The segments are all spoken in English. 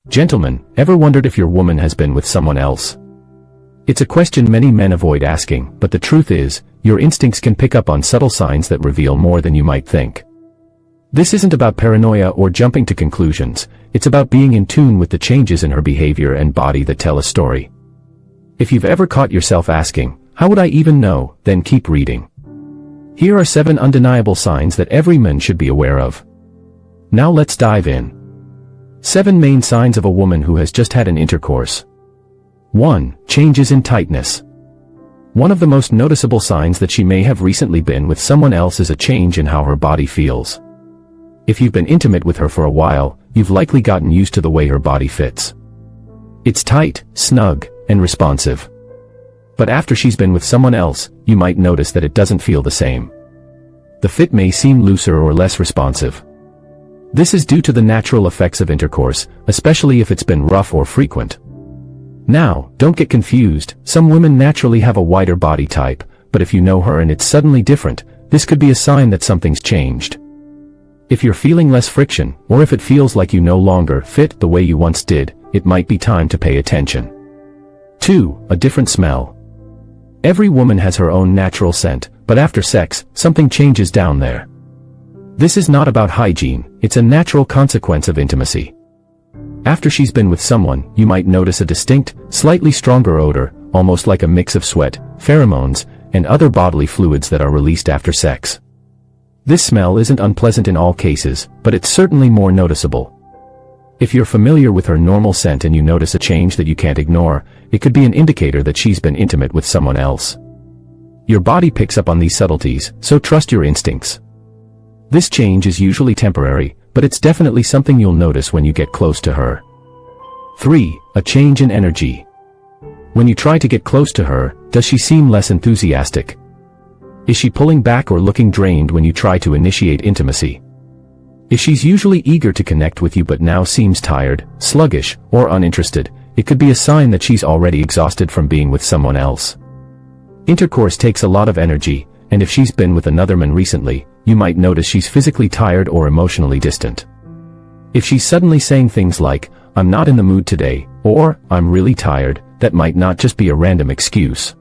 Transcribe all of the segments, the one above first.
Gentlemen, ever wondered if your woman has been with someone else? It's a question many men avoid asking, but the truth is, your instincts can pick up on subtle signs that reveal more than you might think. This isn't about paranoia or jumping to conclusions, it's about being in tune with the changes in her behavior and body that tell a story. If you've ever caught yourself asking, "How would I even know?" then keep reading. Here are 7 undeniable signs that every man should be aware of. Now let's dive in. 7 main signs of a woman who has just had an intercourse. 1. Changes in tightness. One of the most noticeable signs that she may have recently been with someone else is a change in how her body feels. If you've been intimate with her for a while, you've likely gotten used to the way her body fits. It's tight, snug, and responsive. But after she's been with someone else, you might notice that it doesn't feel the same. The fit may seem looser or less responsive. This is due to the natural effects of intercourse, especially if it's been rough or frequent. Now, don't get confused, some women naturally have a wider body type, but if you know her and it's suddenly different, this could be a sign that something's changed. If you're feeling less friction, or if it feels like you no longer fit the way you once did, it might be time to pay attention. 2. A different smell. Every woman has her own natural scent, but after sex, something changes down there. This is not about hygiene, it's a natural consequence of intimacy. After she's been with someone, you might notice a distinct, slightly stronger odor, almost like a mix of sweat, pheromones, and other bodily fluids that are released after sex. This smell isn't unpleasant in all cases, but it's certainly more noticeable. If you're familiar with her normal scent and you notice a change that you can't ignore, it could be an indicator that she's been intimate with someone else. Your body picks up on these subtleties, so trust your instincts. This change is usually temporary, but it's definitely something you'll notice when you get close to her. 3. A change in energy. When you try to get close to her, does she seem less enthusiastic? Is she pulling back or looking drained when you try to initiate intimacy? If she's usually eager to connect with you but now seems tired, sluggish, or uninterested, it could be a sign that she's already exhausted from being with someone else. Intercourse takes a lot of energy, and if she's been with another man recently, you might notice she's physically tired or emotionally distant. If she's suddenly saying things like, "I'm not in the mood today," or "I'm really tired," that might not just be a random excuse.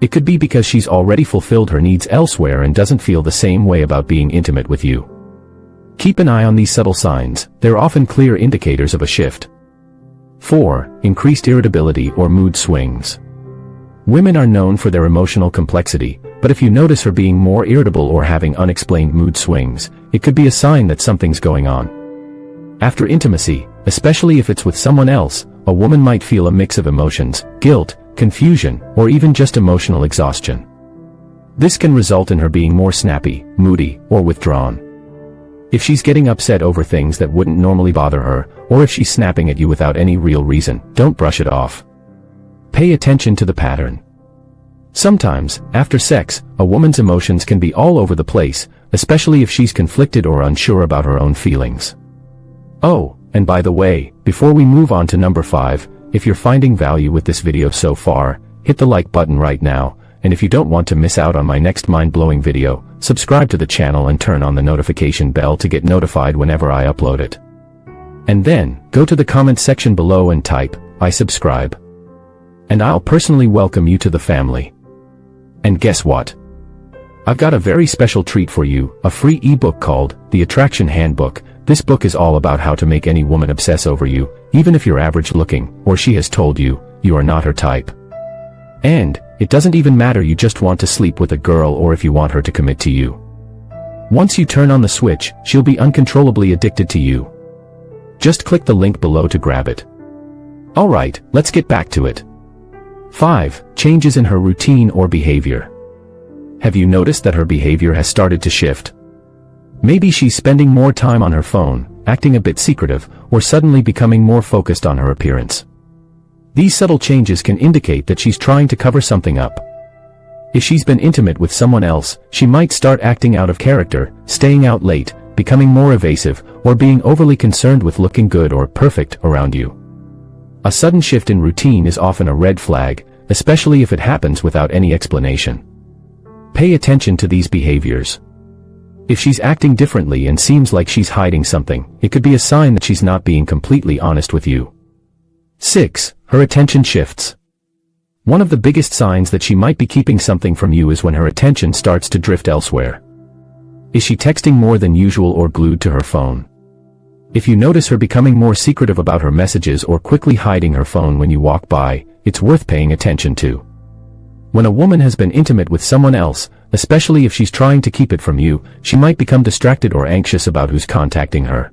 It could be because she's already fulfilled her needs elsewhere and doesn't feel the same way about being intimate with you. Keep an eye on these subtle signs, they're often clear indicators of a shift. 4. Increased irritability or mood swings. Women are known for their emotional complexity, but if you notice her being more irritable or having unexplained mood swings, it could be a sign that something's going on. After intimacy, especially if it's with someone else, a woman might feel a mix of emotions, guilt, confusion, or even just emotional exhaustion. This can result in her being more snappy, moody, or withdrawn. If she's getting upset over things that wouldn't normally bother her, or if she's snapping at you without any real reason, don't brush it off. Pay attention to the pattern. Sometimes, after sex, a woman's emotions can be all over the place, especially if she's conflicted or unsure about her own feelings. Oh, and by the way, before we move on to number 5, if you're finding value with this video so far, hit the like button right now, and if you don't want to miss out on my next mind-blowing video, subscribe to the channel and turn on the notification bell to get notified whenever I upload it. And then, go to the comment section below and type, "I subscribe." And I'll personally welcome you to the family. And guess what? I've got a very special treat for you, a free ebook called The Attraction Handbook. This book is all about how to make any woman obsess over you, even if you're average looking, or she has told you, you are not her type. And, it doesn't even matter you just want to sleep with a girl or if you want her to commit to you. Once you turn on the switch, she'll be uncontrollably addicted to you. Just click the link below to grab it. Alright, let's get back to it. 5. Changes in her routine or behavior. Have you noticed that her behavior has started to shift? Maybe she's spending more time on her phone, acting a bit secretive, or suddenly becoming more focused on her appearance. These subtle changes can indicate that she's trying to cover something up. If she's been intimate with someone else, she might start acting out of character, staying out late, becoming more evasive, or being overly concerned with looking good or perfect around you. A sudden shift in routine is often a red flag, especially if it happens without any explanation. Pay attention to these behaviors. If she's acting differently and seems like she's hiding something, it could be a sign that she's not being completely honest with you. 6. Her attention shifts. One of the biggest signs that she might be keeping something from you is when her attention starts to drift elsewhere. Is she texting more than usual or glued to her phone? If you notice her becoming more secretive about her messages or quickly hiding her phone when you walk by, it's worth paying attention to. When a woman has been intimate with someone else, especially if she's trying to keep it from you, she might become distracted or anxious about who's contacting her.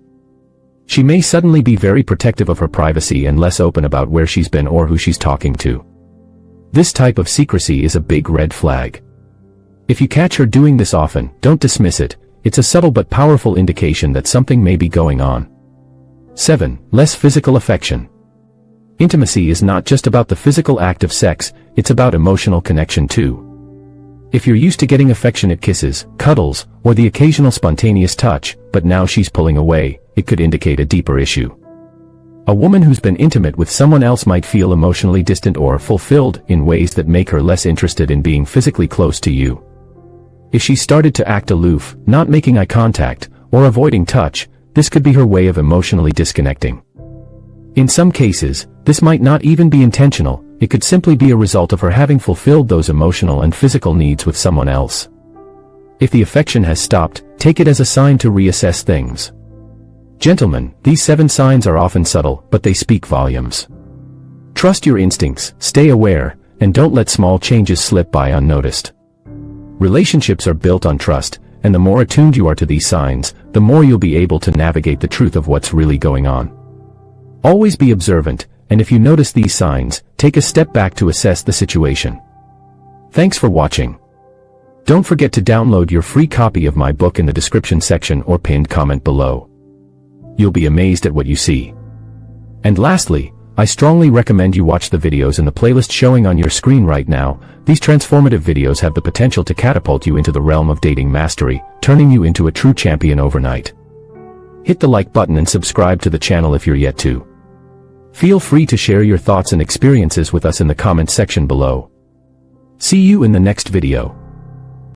She may suddenly be very protective of her privacy and less open about where she's been or who she's talking to. This type of secrecy is a big red flag. If you catch her doing this often, don't dismiss it. It's a subtle but powerful indication that something may be going on. 7. Less physical affection. Intimacy is not just about the physical act of sex, it's about emotional connection too. If you're used to getting affectionate kisses, cuddles, or the occasional spontaneous touch, but now she's pulling away, it could indicate a deeper issue. A woman who's been intimate with someone else might feel emotionally distant or fulfilled in ways that make her less interested in being physically close to you. If she started to act aloof, not making eye contact, or avoiding touch, this could be her way of emotionally disconnecting. In some cases, this might not even be intentional, it could simply be a result of her having fulfilled those emotional and physical needs with someone else. If the affection has stopped, take it as a sign to reassess things. Gentlemen, these 7 signs are often subtle, but they speak volumes. Trust your instincts, stay aware, and don't let small changes slip by unnoticed. Relationships are built on trust, and the more attuned you are to these signs, the more you'll be able to navigate the truth of what's really going on. Always be observant, and if you notice these signs, take a step back to assess the situation. Thanks for watching. Don't forget to download your free copy of my book in the description section or pinned comment below. You'll be amazed at what you see. And lastly, I strongly recommend you watch the videos in the playlist showing on your screen right now. These transformative videos have the potential to catapult you into the realm of dating mastery, turning you into a true champion overnight. Hit the like button and subscribe to the channel if you're yet to. Feel free to share your thoughts and experiences with us in the comments section below. See you in the next video.